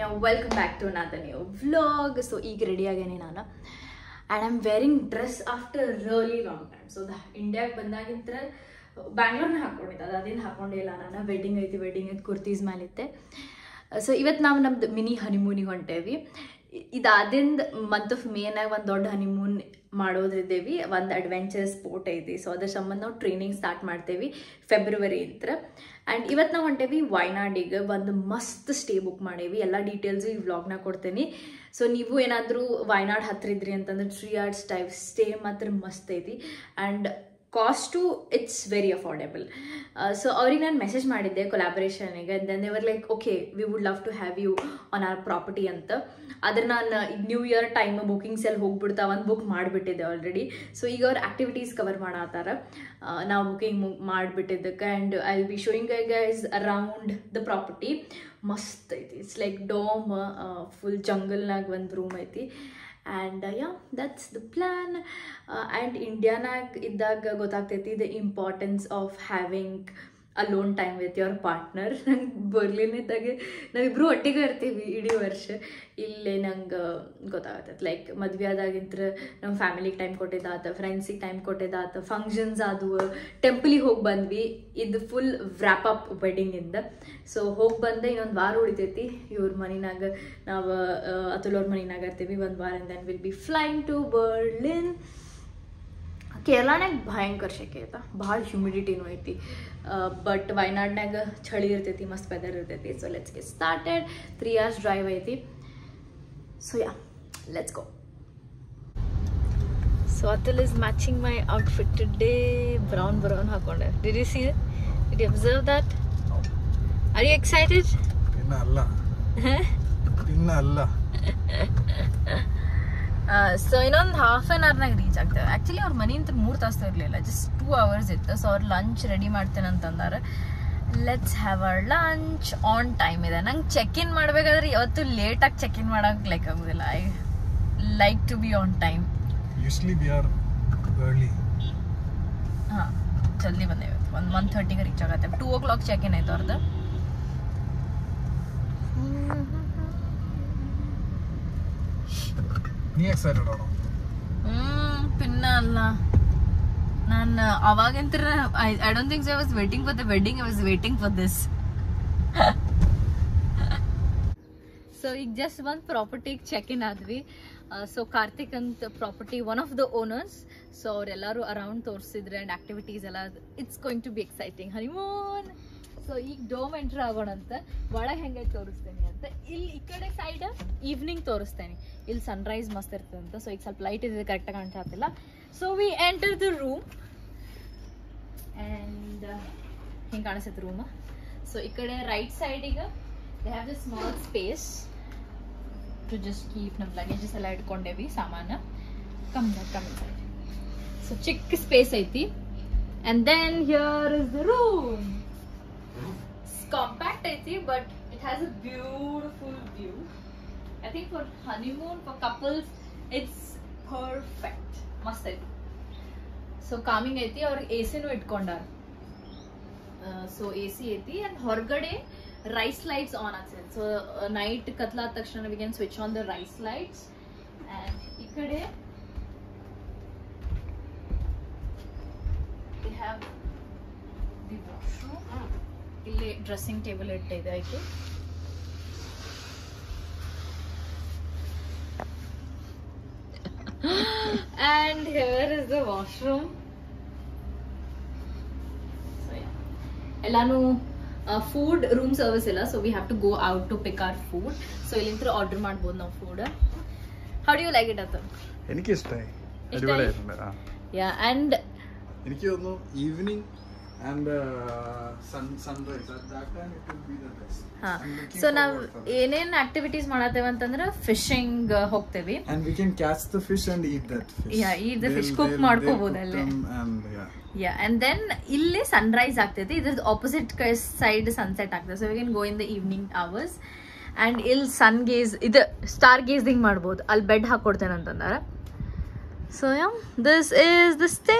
Welcome back to another new vlog. So ಈಗ ready ಆಗೇನಿ ನಾನು and I am wearing dress after really long time. So ಇಂಡಿಯಾಗೆ ಬಂದಾಗಿಂತ ಬ್ಯಾಂಗ್ಳೂರ್ನ ಹಾಕೊಂಡಿದ್ದೆ, ಅದೇನು ಹಾಕೊಂಡೇ ಇಲ್ಲ ನಾನು. ವೆಡ್ಡಿಂಗ್ ಐತಿ ಕುರ್ತೀಸ್ ಮೇಲಿತ್ತೆ. ಸೊ ಇವತ್ತು ನಾವು ನಮ್ದು ಮಿನಿ ಹನಿಮೂನಿಗೆ ಹೊಂಟೇವಿ. ಇದಾದಿಂದ ಮಂತ್ ಆಫ್ ಮೇನಾಗ ಒಂದು ದೊಡ್ಡ ಹನಿಮೂನ್ ಮಾಡೋದ್ರಿದ್ದೇವೆ. ಒಂದು ಅಡ್ವೆಂಚರ್ ಸ್ಪೋರ್ಟ್ ಐತಿ. ಸೊ ಅದ್ರ ಸಂಬಂಧ ನಾವು ಟ್ರೈನಿಂಗ್ ಸ್ಟಾರ್ಟ್ ಮಾಡ್ತೇವೆ ಫೆಬ್ರವರಿ ಅಂತ. ಆ್ಯಂಡ್ ಇವತ್ತು ನಾವು ಹೊಂಟೇವಿ ವಯನಾಡಿಗೆ. ಒಂದು ಮಸ್ತ್ ಸ್ಟೇ ಬುಕ್ ಮಾಡೇವಿ. ಎಲ್ಲ ಡೀಟೇಲ್ಸು ಈ ವ್ಲಾಗ್ನ ಕೊಡ್ತೇನೆ. ಸೊ ನೀವು ಏನಾದರೂ ವಯನಾಡ್ ಹತ್ರ ಇದ್ರಿ ಅಂತಂದ್ರೆ 3 hours ಟೈಪ್ ಸ್ಟೇ ಮಾತ್ರ ಮಸ್ತ್ ಐತಿ. And cost it's very affordable. So ಅವ್ರಿಗೆ ನಾನು ಮೆಸೇಜ್ ಮಾಡಿದ್ದೆ ಕೊಲಾಬರೇಷನಿಗೆ. Then they were like okay we would love to have you on our property ಅಂತ. ಆದ್ರೆ ನಾನು ನ್ಯೂ ಇಯರ್ ಟೈಮ್ ಬುಕಿಂಗ್ಸ್ ಎಲ್ಲ ಹೋಗ್ಬಿಡ್ತಾ ಒಂದು ಬುಕ್ ಮಾಡಿಬಿಟ್ಟಿದ್ದೆ ಆಲ್ರೆಡಿ. ಸೊ ಈಗ ಅವ್ರ ಆ್ಯಕ್ಟಿವಿಟೀಸ್ ಕವರ್ ಮಾಡತ್ತಾರ ನಾವು ಬುಕಿಂಗ್ ಮಾಡಿಬಿಟ್ಟಿದ್ದಕ್ಕೆ. And I will be showing guys around the property. ಮಸ್ತ್ ಐತಿ. ಇಟ್ಸ್ ಲೈಕ್ ಡೋಮ್, ಫುಲ್ ಜಂಗಲ್ನಾಗ ಒಂದು ರೂಮ್ ಐತಿ. And that's the plan. And ಇಂಡಿಯಾನಾಗ ಇದ್ದಾಗ ಗೊತ್ತಾಗ್ತೈತಿ the importance of having alone time with your partner. ನಂಗೆ ಬರ್ಲಿನಿದ್ದಾಗೆ ನಾವಿಬ್ರು ಒಟ್ಟಿಗೆ ಇರ್ತೀವಿ ಇಡೀ ವರ್ಷ. ಇಲ್ಲೇ ನಂಗೆ ಗೊತ್ತಾಗತ್ತೈತೆ ಲೈಕ್ ಮದುವೆ ಆದಾಗಿಂತ ನಮ್ಮ ಫ್ಯಾಮಿಲಿಗೆ ಟೈಮ್ ಕೊಟ್ಟಿದ್ದಾತ, ಫ್ರೆಂಡ್ಸಿಗೆ ಟೈಮ್ ಕೊಟ್ಟಿದ್ದಾತ, ಫಂಕ್ಷನ್ಸ್ ಆದವು, ಟೆಂಪಲಿಗೆ ಹೋಗಿ ಬಂದ್ವಿ. ಇದು ಫುಲ್ ವ್ರ್ಯಾಪ್ ಅಪ್ ವೆಡ್ಡಿಂಗಿಂದ. ಸೊ ಹೋಗಿ ಬಂದೆ ಇನ್ನೊಂದು ವಾರ ಉಳಿತೈತಿ. ಇವ್ರ ಮನಿನಾಗ ನಾವು ಅತುಲ್ ಅವ್ರ ಮನಿನಾಗ ಇರ್ತೀವಿ ಒಂದು ವಾರ. Then will be flying to Berlin. ಕೇರಳನಾಗ ಭಯಂಕರ ಶೆಕೆ ಐತ, ಭಾಳ ಹ್ಯೂಮಿಡಿಟಿನೂ ಐತಿ. ಬಟ್ ವಯನಾಡ್ನಾಗ ಚಳಿ ಇರ್ತೈತಿ, ಮಸ್ತ್ ವೆದರ್ ಇರ್ತೈತಿ. So let's get started. 3 hours drive ಐತಿ. So let's go. So Atul is matching my outfit today. Brown ಹಾಕೊಂಡೆ. Did you see? Did you observe that? Are you excited? ಇನ್ನ ಅಲ್ಲ. ಸೊ ಇನ್ನೊಂದು ಹಾಫ್ ಆನ್ ಅವರ್ನಾಗ ರೀಚ್ ಆಗ್ತೇವೆ. Actually ಅವ್ರ ಮನೆಯಿಂದ 3 ತಾಸು ಇರಲಿಲ್ಲ, ಜಸ್ಟ್ 2 hours ಇತ್ತು. ಸೊ ಅವ್ರು ಲಂಚ್ ರೆಡಿ ಮಾಡ್ತೇನೆ ಅಂತಂದಾರೆ. Let's have our lunch. On time ಇದೆ. ನಂಗೆ ಚೆಕ್ ಇನ್ ಮಾಡಬೇಕಾದ್ರೆ ಯಾವತ್ತು ಲೇಟಾಗಿ ಚೆಕ್ ಇನ್ ಮಾಡೋಕೆ ಲೈಕ್ ಆಗೋದಿಲ್ಲ. I like to be on time. Usually we are early. ಹಾಂ, ಜಲ್ದಿ ಬಂದೇವೆ. 1:30ಗೆ ರೀಚ್ ಆಗತ್ತೆ. 2 o'clock ಚೆಕ್ ಇನ್ ಆಯ್ತು ಅವ್ರದ್ದು. ನೀ ಎಕ್ಸೈಟೆಡ್ ಅವನು? ಪಿನ್ನ ಅಲ್ಲ ನಾನು ಅವಾಗಂತ I don't think I was waiting for the wedding, I was waiting for this. So ಈಗ ಜಸ್ಟ್ ಒಂದು ಪ್ರಾಪರ್ಟಿಗೆ ಚೆಕ್ ಇನ್ ಆದ್ವಿ. ಸೊ ಕಾರ್ತಿಕ್ ಅಂತ property one of the owners. So ಅವರೆಲ್ಲರೂ ಅರೌಂಡ್ ತೋರಿಸಿದ್ರೆ ಆ್ಯಂಡ್ ಆಕ್ಟಿವಿಟೀಸ್ ಎಲ್ಲ. It's going to be exciting honeymoon. So ಈಗ dome entry ಆಗೋಣ ಅಂತ. ಒಳಗೆ ಹೆಂಗೆ ತೋರಿಸ್ತೇನೆ ಅಂತ. ಇಲ್ಲಿ ಈ ಕಡೆ ಸೈಡ್ ಈವ್ನಿಂಗ್ ತೋರಿಸ್ತೇನೆ. ಇಲ್ಲಿ ಸನ್ರೈಸ್ ಮಸ್ತ್ ಇರ್ತದೆ ಅಂತ. ಸೊ ಈಗ ಸ್ವಲ್ಪ ಲೈಟ್ ಇದೆ, ಕರೆಕ್ಟಾಗಿ ಕಾಣಿಸ್ತಿಲ್ಲ. So we enter the room and ಹಿಂಗೆ ಕಾಣಿಸ್ತೈತೆ ರೂಮ್. ಸೊ ಈ ಕಡೆ ರೈಟ್ ಸೈಡಿಗೆ they have the small space to just keep ನಮ್ಮ ಲಗೇಜಸ್ ಎಲ್ಲ ಇಟ್ಕೊಂಡೇವಿ ಸಾಮಾನು. ಕಮ್ಮಿ ಸೈಡ್. ಸೊ ಚಿಕ್ಕ ಸ್ಪೇಸ್ ಐತಿ. And then here is the room. Compact ಐತಿ, but it has a beautiful view. I think for honeymoon, for couples, it's perfect. ಮಸ್ತ್ ಐತಿ. ಸೊ ಕಾಮಿಂಗ್ ಐತಿ. ಅವ್ರಿಗೆ AC ನೂ ಇಟ್ಕೊಂಡಾರ. ಸೊ AC ಐತಿ. ಅಂಡ್ ಹೊರಗಡೆ ರೈಸ್ ಲೈಟ್ಸ್ ಆನ್ ಆಗ್ತದೆ. ಸೊ ನೈಟ್ ಕತ್ಲಾದ ತಕ್ಷಣ we can switch on the rice lights. And ಈ ಕಡೆ we have the washroom. ಇಲ್ಲಿ ಡ್ರೆಸ್ಸಿಂಗ್ ಟೇಬಲ್ ಇಟ್ಟಿದೆ ಆಯ್ತು. And here is the washroom. So ಎಲ್ಲಾನು ಫುಡ್ ರೂಮ್ ಸರ್ವಿಸ್ ಇಲ್ಲ. So we have to go out to pick our food. So ಇಲ್ಲಿಂದ order ಮಾಡ್ಬೋದು ನಾವು food. How do you like it? ಅದು എനിക്ക് ഇഷ്ടമായി. അടിപൊളിയായിട്ടുണ്ട്. ಯಾ. ಆ್ಯಂಡ್ എനിക്ക് തോന്നുന്നു evening and sunrise at that time it will be the best. So ನಾವು ಏನೇನ್ ಆಕ್ಟಿವಿಟೀಸ್ ಮಾಡತ್ತೇವೆ ಅಂತಂದ್ರೆ fishing ಹೋಗ್ತೇವಿ. And we can catch the fish and eat that fish. eat the fish, cook ಮಾಡ್ಕೋಬಹುದು ಅಲ್ಲೇ. And then ಇಲ್ಲಿ sunrise ಆಗ್ತೈತಿ. ಇದ್ರದ್ದು opposite side sunset ಆಗ್ತದೆ. So we can go in the evening hours. And ಇಲ್ಲಿ sun gaze ಇದು star gazing ಮಾಡ್ಬೋದು. ಅಲ್ಲಿ ಬೆಡ್ ಹಾಕೊಡ್ತೇನೆ ಅಂತಂದಾರೆ. So this is the stay.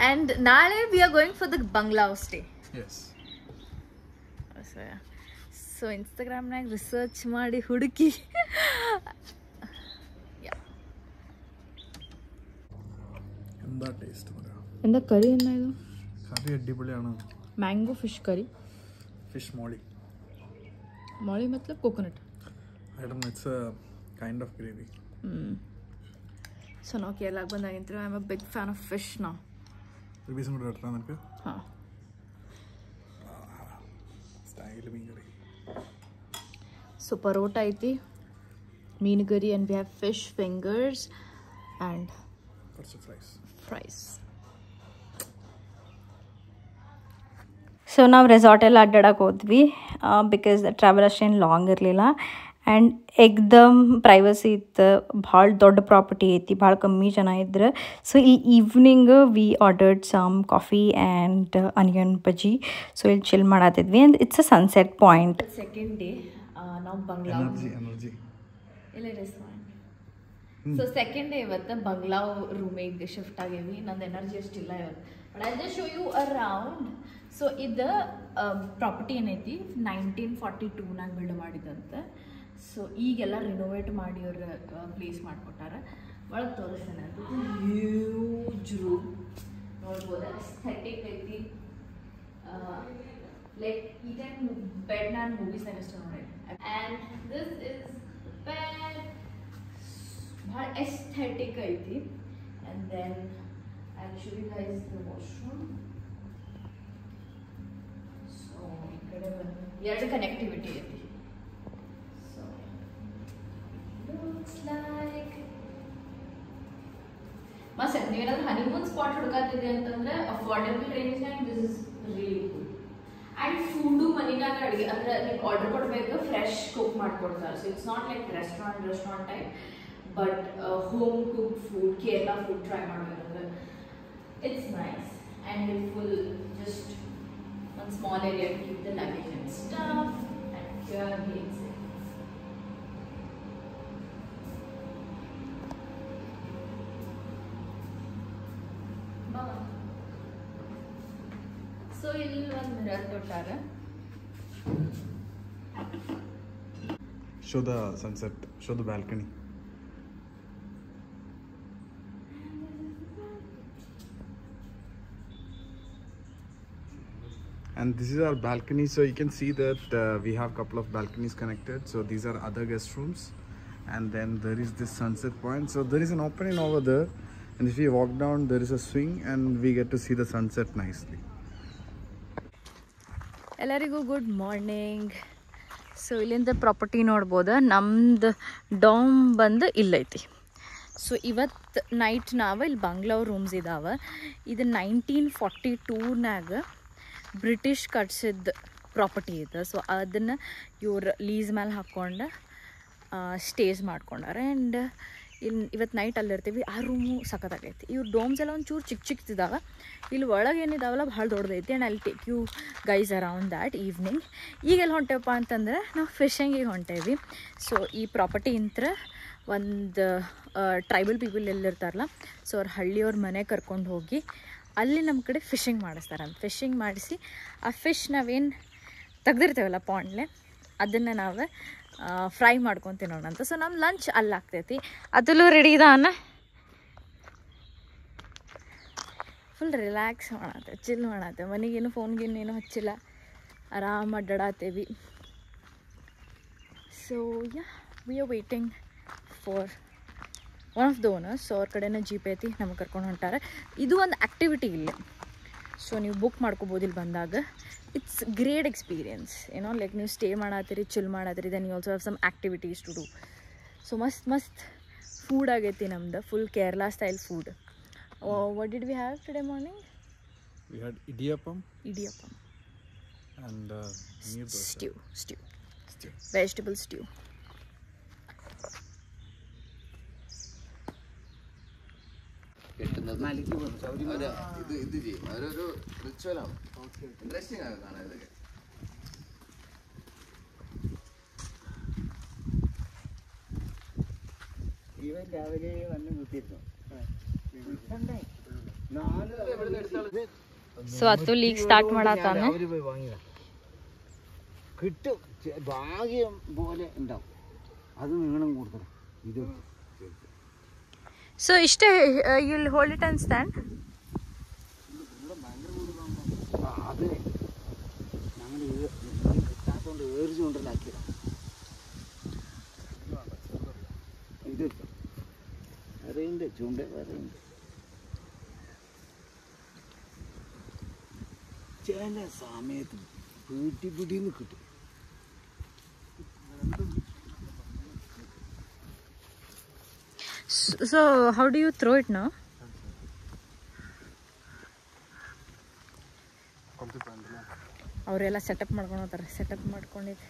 And Nale we are going for the bungalow stay. Yes. So ಇನ್ಸ್ಟಾಗ್ರಾಮ್ನಾಗ research ಮಾಡಿ ಹುಡುಕಿ എന്താ ടേസ്റ്റ് എന്താ കറി എന്നാ ഇത്? കറി അടിപൊളിയാണ്. മാംഗോ ഫിഷ് കറി. ഫിഷ് മോളി. മോളി मतलब coconut. I don't know, it's a kind of gravy. So ನಾವು ಕೇರಳಕ್ಕೆ ಬಂದಾಗಿಂತ I am a big fan of fish ನಾವು. റിവ്യൂസ് കൂടെ ഇട്ടാ നിനക്ക്? ಹಾಂ സ്റ്റൈൽ മീൻ കറി. ಸೊ ಪರೋಟ ಐತಿ, ಮೀನು ಕರಿ, and we have fish fingers and കുറച്ച് ಫ್ರೈಸ್. ಸೊ ನಾವು ರೆಸಾರ್ಟೆಲ್ಲ ಅಡ್ಡಾಡಕ್ಕೆ ಹೋದ್ವಿ ಬಿಕಾಸ್ ಟ್ರಾವೆಲ್ ಅಷ್ಟೇನು ಲಾಂಗ್ ಇರಲಿಲ್ಲ ಆ್ಯಂಡ್ ಎಕ್ದಮ್ ಪ್ರೈವಸಿ ಇತ್ತು. ಭಾಳ ದೊಡ್ಡ ಪ್ರಾಪರ್ಟಿ ಐತಿ, ಭಾಳ ಕಮ್ಮಿ ಜನ ಇದ್ರು. ಸೊ ಈ evening we ordered some coffee and onion bajji. So ಇಲ್ಲಿ ಚಿಲ್ ಮಾಡತ್ತಿದ್ವಿ and it's a sunset point. Second day ನಾವು ಬಂಗ್ಲಾ ಇಲ್ಲ ರೆಸ್ಟೋರೆಂಟ್. ಸೊ ಸೆಕೆಂಡ್ ಡೇ ಇವತ್ತು ಬಂಗ್ಲಾವ್ ರೂಮಿಗೆ ಶಿಫ್ಟ್ ಆಗೇವಿ. ನಂದು ಎನರ್ಜಿ ಅಷ್ಟಿಲ್ಲ ಇವತ್ತು, but I just show you around. So ಇದು ಪ್ರಾಪರ್ಟಿ ಏನೈತಿ 1942ನಾಗ ಬಿಲ್ಡ್ ಮಾಡಿದಂತೆ. ಸೊ ಈಗೆಲ್ಲ ರಿನೋವೇಟ್ ಮಾಡಿ ಅವ್ರ ಪ್ಲೇಸ್ ಮಾಡಿಕೊಟ್ಟಾರ. ಒಳಗೆ ತೋರಿಸ್ತೇನೆ. ಹ್ಯೂಜ್ ರೂಮ್ ನೋಡ್ಬೋದು, ಎಸ್ಥೆಟಿಕ್ ಐತಿ. ಲೈಕ್ ಈ ಟೈಮ್ ಬೆಡ್ ನಾನು ಮೂವೀಸ್ನಾಗ ಅಷ್ಟು ನೋಡಿ. ಆ್ಯಂಡ್ ದಿಸ್ ಇಸ್ ಬೆಡ್, ಭಾಳ ಎಸ್ಥೆಟಿಕ್ ಐತಿ. And then I will show you guys the washroom. So ಈ ಕಡೆ ಎರಡು ಕನೆಕ್ಟಿವಿಟಿ ಐತಿ. ಸೊ looks like ಮಸ್ತ್. ನೀವೇನಾದ್ರೂ ಹನಿಮೂನ್ ಸ್ಪಾಟ್ ಹುಡುಕಾತಿದ್ರಿ ಅಂತಂದ್ರೆ ಅಫೋರ್ಡಬಲ್ ರೇಂಜ್ನಾಗ this is really good. And food ಮನೆನಾಗ ಅಡುಗೆ ಅಂದ್ರೆ ನೀವು ಆರ್ಡರ್ ಕೊಡಬೇಕು, ಫ್ರೆಶ್ ಕುಕ್ ಮಾಡ್ಕೊಡ್ತಾರೆ. So it's not like restaurant type, but home cook food, Kerala food try ಮಾಡಬೇಕಂದ್ರೆ it's nice. And it full just ಒಂದು small area to keep the luggage and stuff. And here he is so ಇಲ್ಲಿ ಒಂದು mirror ಕೊಟ್ಟಾರ. Show the sunset, show the balcony. And this is our balcony, so you can see that we have couple of balconies connected. So these are other guest rooms, and then there is this sunset point. So there is an opening over there, and if we walk down there is a swing and we get to see the sunset nicely. ಎಲ್ಲರಿಗೂ good morning. So ಇಲ್ಲಿಂದ property ನೋಡ್ಬೋದು. ನಮ್ದು dam ಬಂದು ಇಲ್ಲೈತಿ. So ಇವತ್ತು night ನಾವು ಇಲ್ಲಿ ಬಂಗ್ಲೌರ್ rooms ಇದ್ದಾವೆ. ಇದು 1942ನಾಗ ಬ್ರಿಟಿಷ್ ಕಟ್ಸಿದ ಪ್ರಾಪರ್ಟಿ ಇದೆ. ಸೊ ಅದನ್ನು ಇವ್ರು ಲೀಸ್ ಮೇಲೆ ಹಾಕ್ಕೊಂಡು ಸ್ಟೇಸ್ ಮಾಡ್ಕೊಂಡಾರೆ. ಆ್ಯಂಡ್ ಇವತ್ತು ನೈಟ್ ಅಲ್ಲಿರ್ತೀವಿ. ಆ ರೂಮು ಸಖತ್ತಾಗೈತಿ. ಇವ್ರ ಡೋಮ್ಸ್ ಎಲ್ಲ ಒಂದು ಚೂರು ಚಿಕ್ಕದಿದ್ದಾವೆ. ಇಲ್ಲಿ ಒಳಗೆ ಏನಿದಾವಲ್ಲ ಭಾಳ ದೊಡ್ಡದೈತಿ. ಆ್ಯಂಡ್ ಅಲ್ಲಿ take you guys around that evening. ಈಗೆಲ್ಲ ಹೊಂಟೇವಪ್ಪ ಅಂತಂದ್ರೆ ನಾವು ಫಿಶಿಂಗಿಗೆ ಹೊಂಟೇವಿ. ಸೊ ಈ ಪ್ರಾಪರ್ಟಿ ಇಂತ್ರ ಒಂದು ಟ್ರೈಬಲ್ ಪೀಪಲ್ ಎಲ್ಲಿರ್ತಾರಲ್ಲ, ಸೊ ಅವ್ರ ಹಳ್ಳಿಯವ್ರ ಮನೆ ಕರ್ಕೊಂಡು ಹೋಗಿ ಅಲ್ಲಿ ನಮ್ಮ ಕಡೆ ಫಿಶಿಂಗ್ ಮಾಡಿಸ್ತಾರಂತ. ಫಿಶಿಂಗ್ ಮಾಡಿಸಿ ಆ ಫಿಶ್ ನಾವೇನು ತೆಗ್ದಿರ್ತೇವಲ್ಲ ಪಾಂಡ್ಲೆ, ಅದನ್ನು ನಾವು ಫ್ರೈ ಮಾಡ್ಕೊಂಡು ತಿನ್ನೋಣಂತ. ಸೊ ನಮ್ಮ ಲಂಚ್ ಅಲ್ಲಿ ಆಗ್ತೈತಿ. ಅದಲ್ಲೂ ರೆಡಿ ಇದಾನ. ಫುಲ್ ರಿಲ್ಯಾಕ್ಸ್ ಮಾಡತ್ತೆ, ಚಿಲ್ ಮಾಡತ್ತೆ. ಮನೆಗೇನು ಫೋನ್ಗೇನು ಹಚ್ಚಿಲ್ಲ, ಆರಾಮ ಅಡ್ಡಾಡತ್ತೇವಿ. So yeah we are waiting for one of the owners. So ಅವ್ರ ಕಡೆನೇ ಜೀಪ್ ಐತಿ, ನಮಗೆ ಕರ್ಕೊಂಡು ಹೊಂಟಾರೆ. ಇದು ಒಂದು ಆ್ಯಕ್ಟಿವಿಟಿ ಇಲ್ಲಿ. ಸೊ ನೀವು ಬುಕ್ ಮಾಡ್ಕೋಬೋದು ಇಲ್ಲಿ ಬಂದಾಗ. It's great experience. ಏನೋ ಲೈಕ್ ನೀವು ಸ್ಟೇ ಮಾಡತ್ತೀರಿ, ಚಿಲ್ ಮಾಡತ್ತೀರಿ, then you also have some activities to do. So ಮಸ್ತ್ ಫುಡ್ ಆಗೈತಿ ನಮ್ದು, full Kerala style food. What did we have today morning? We had idiyappam and stew. Vegetable stew. ഇത് ചെയ്യും, അതൊരു റിച്വലാണ്. ഇൻട്രസ്റ്റിംഗ് ആണ് കാണാൻ ഇതൊക്കെ. ഇവൻ രാവിലെ വന്ന് കുത്തിയിരുന്നു. ಸೊ ಅದು ಲೀಗ್ ಸ್ಟಾರ್ಟ್ ಮಾಡತ್ತಾನ. അവര് പോയി വാങ്ങിയതാ. കിട്ടും ഭാഗ്യം പോലെ ഉണ്ടാവും അത് നീളം കൂടുതൽ ഇത് ಸೊ ಇಷ್ಟೇ you will hold it on stand അത് ഞങ്ങൾ കിട്ടാത്തതുകൊണ്ട് ഏറിച്ച് കൊണ്ടുണ്ടാക്കിയതാണ് ഇത് വേറെയുണ്ട് ചൂണ്ട വേറെയുണ്ട് ചില സമയത്ത് പിടിന്ന് കിട്ടും so how do you throw it now ಅವರೆಲ್ಲ ಸೆಟಪ್ ಮಾಡ್ಕೊಂಡು ಹೋಗ್ತಾರೆ ಸೆಟಪ್ ಮಾಡ್ಕೊಂಡಿದ್ದು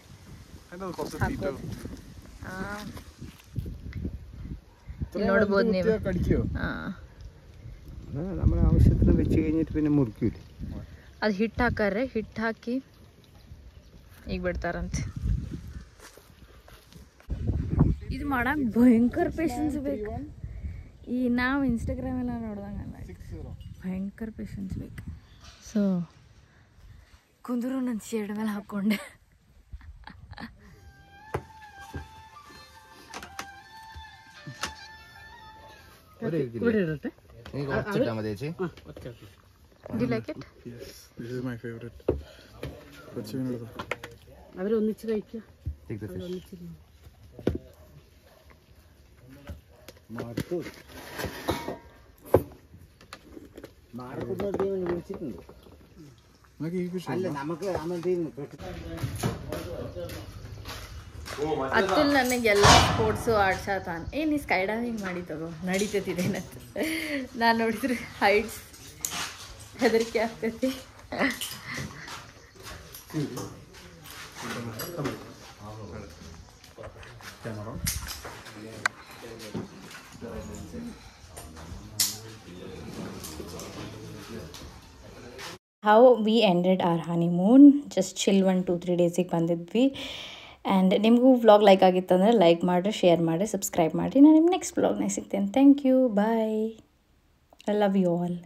ನೋಡ್ಬೋದು ನೀವು നമ്മുടെ ആവശ്യത്തിന് വെച്ച് കഴിഞ്ഞിട്ട് പിന്നെ മുറിക്കൂല ಅದು ಹಿಟ್ಟು ಹಾಕಾರೆ ಹಿಟ್ಟು ಹಾಕಿ ಈಗ ಬಿಡ್ತಾರಂತೆ ಇದು ಮಾಡಕ್ಕೆ ಭಯಂಕರ ಪೇಷನ್ಸ್ ಬೇಕು ಈ ನಾವು ಇನ್ಸ್ಟಾಗ್ರಾಮ್ ಎಲ್ಲ ನೋಡ್ದಂಗೆ ಭಯಂಕರ ಪೇಷನ್ಸ್ ಬೇಕು ಸೊ ಕುಂದರು ನನ್ನ ಶೇಡ್ ಮೇಲೆ ಹಾಕ್ಕೊಂಡೆ Do you like it? Yes, this is my favorite. അവരൊന്നിച്ച് കഴിക്കുക വിളിച്ചിട്ടുണ്ട് അല്ല നമുക്ക് ಅತ್ತುಲ್ ನನಗೆಲ್ಲ ಸ್ಪೋರ್ಟ್ಸು ಆಡ್ಸತಾನ ನೀ ಸ್ಕೈ ಡೈವಿಂಗ್ ಮಾಡಿ ತಗೋ ನಡೀತೈತಿದೇನಂತ ನಾನು ನೋಡಿದ್ರೆ ಹೈಟ್ಸ್ ಹೆದರಿಕೆ ಆಗ್ತೈತಿ How we ended our honeymoon, just chill 1-2-3 days ಬಂದಿದ್ವಿ ಆ್ಯಂಡ್ ನಿಮಗೂ ವ್ಲಾಗ್ ಲೈಕ್ ಆಗಿತ್ತಂದ್ರೆ ಲೈಕ್ ಮಾಡಿರಿ ಶೇರ್ ಮಾಡಿರಿ ಸಬ್ಸ್ಕ್ರೈಬ್ ಮಾಡಿರಿ ನಾನು ನಿಮ್ಮ ನೆಕ್ಸ್ಟ್ ವ್ಲಾಗ್ನಾಗ ಸಿಗ್ತೇನೆ thank you bye I love you all